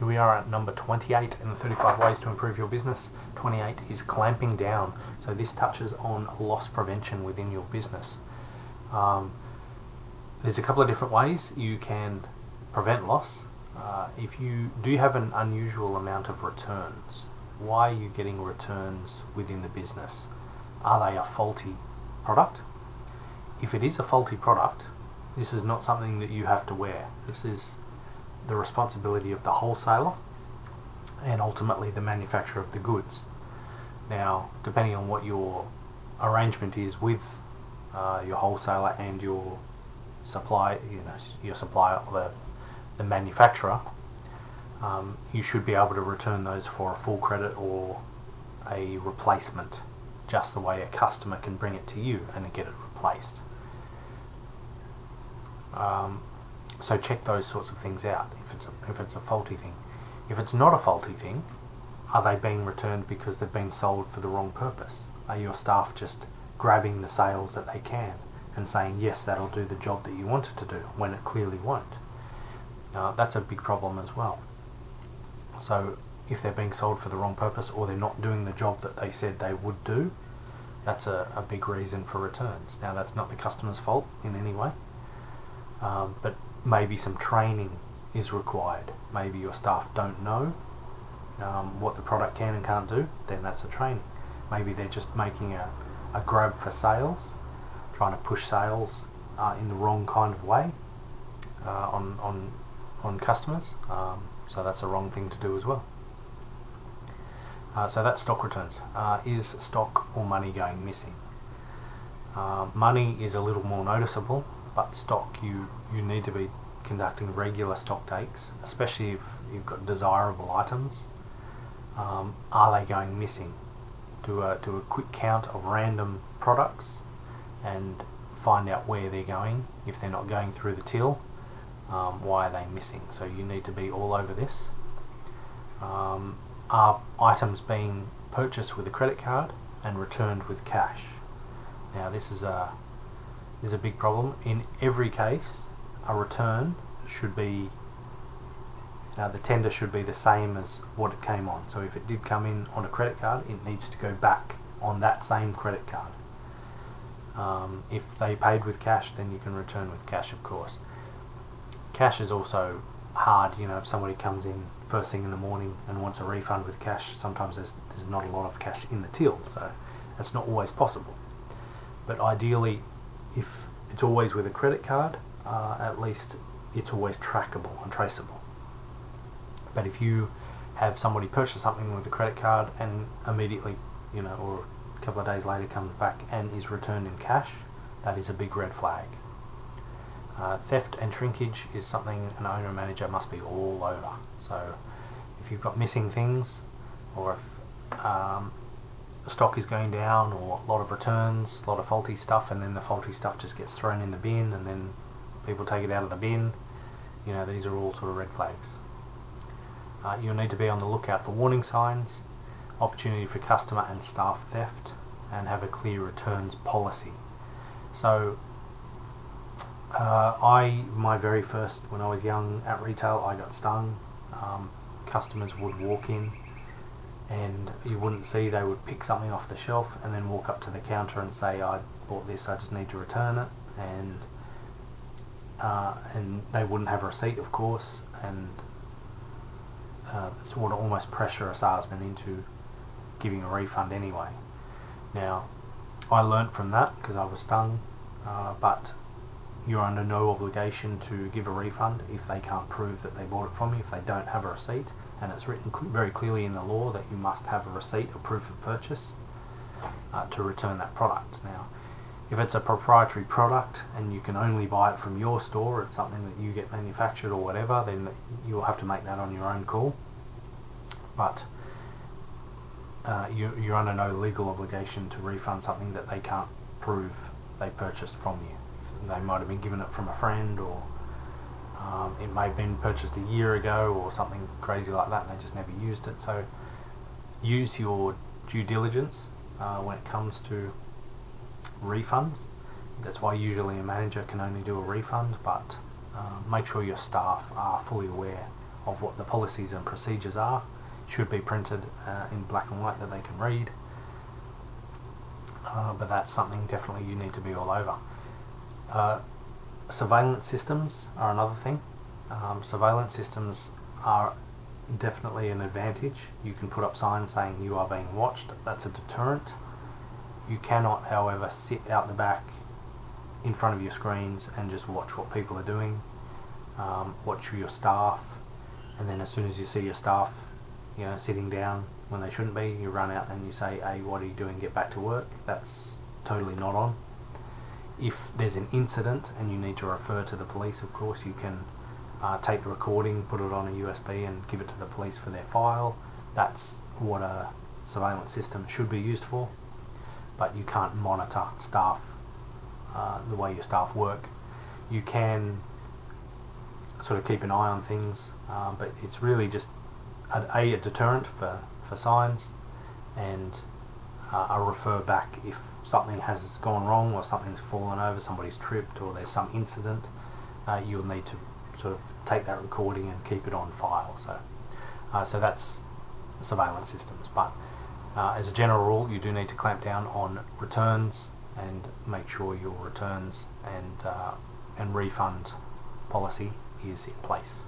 Here we are at number 28 in the 35 ways to improve your business. 28 is clamping down. So this touches on loss prevention within your business. There's a couple of different ways you can prevent loss. If you do have an unusual amount of returns, why are you getting returns within the business? Are they a faulty product? If it is a faulty product, this is not something that you have to wear. This is the responsibility of the wholesaler and ultimately the manufacturer of the goods. Now, depending on what your arrangement is with your wholesaler and your supplier, your supplier or the manufacturer, you should be able to return those for a full credit or a replacement, just the way a customer can bring it to you and get it replaced. So check those sorts of things out if it's a faulty thing. If it's not a faulty thing, are they being returned because they've been sold for the wrong purpose? Are your staff just grabbing the sales that they can and saying, yes, that'll do the job that you want it to do, when it clearly won't? That's a big problem as well. So if they're being sold for the wrong purpose or they're not doing the job that they said they would do, that's a big reason for returns. Now, that's not the customer's fault in any way, but maybe some training is required. Maybe your staff don't know what the product can and can't do, then that's a training. Maybe they're just making a grab for sales, trying to push sales in the wrong kind of way on customers, so that's a wrong thing to do as well. So that's stock returns. Is stock or money going missing? Money is a little more noticeable, but stock, you need to be conducting regular stock takes, especially if you've got desirable items. Are they going missing? Do a quick count of random products and find out where they're going. If they're not going through the till, why are they missing? So you need to be all over this. Are items being purchased with a credit card and returned with cash? Now, this is a big problem. In every case, a return should be, the tender should be the same as what it came on. So if it did come in on a credit card, it needs to go back on that same credit card. If they paid with cash, then you can return with cash, of course. Cash is also hard. If somebody comes in first thing in the morning and wants a refund with cash, sometimes there's not a lot of cash in the till, so that's not always possible. But ideally, if it's always with a credit card, at least it's always trackable and traceable. But if you have somebody purchase something with a credit card and immediately, or a couple of days later comes back and is returned in cash, that is a big red flag. Theft and shrinkage is something an owner manager must be all over. So if you've got missing things, or if stock is going down, or a lot of returns, a lot of faulty stuff, and then the faulty stuff just gets thrown in the bin and then people take it out of the bin, these are all sort of red flags. You'll need to be on the lookout for warning signs, opportunity for customer and staff theft, and have a clear returns policy. So my very first, when I was young at retail, I got stung. Customers would walk in and you wouldn't see, they would pick something off the shelf and then walk up to the counter and say, I bought this, I just need to return it, and they wouldn't have a receipt, of course, and sort of almost pressure a salesman into giving a refund anyway. Now, I learnt from that because I was stung, but you're under no obligation to give a refund if they can't prove that they bought it from you, if they don't have a receipt, and it's written very clearly in the law that you must have a receipt or proof of purchase to return that product. Now, if it's a proprietary product and you can only buy it from your store, it's something that you get manufactured or whatever, then you'll have to make that on your own call. But you're under no legal obligation to refund something that they can't prove they purchased from you. They might have been given it from a friend, or it may have been purchased a year ago or something crazy like that and they just never used it. So use your due diligence when it comes to refunds. That's why usually a manager can only do a refund, but make sure your staff are fully aware of what the policies and procedures are. Should be printed in black and white that they can read. But that's something definitely you need to be all over. Surveillance systems are another thing. Surveillance systems are definitely an advantage. You can put up signs saying you are being watched. That's a deterrent. You cannot, however, sit out the back in front of your screens and just watch what people are doing. Watch your staff, and then as soon as you see your staff, sitting down when they shouldn't be, you run out and you say, "Hey, what are you doing? Get back to work." That's totally not on. If there's an incident and you need to refer to the police, of course, you can take the recording, put it on a USB and give it to the police for their file. That's what a surveillance system should be used for. But you can't monitor staff the way your staff work. You can sort of keep an eye on things, but it's really just a deterrent for signs, and a refer back if something has gone wrong or something's fallen over, somebody's tripped, or there's some incident. You'll need to sort of take that recording and keep it on file. So that's surveillance systems. But as a general rule, you do need to clamp down on returns and make sure your returns and refund policy is in place.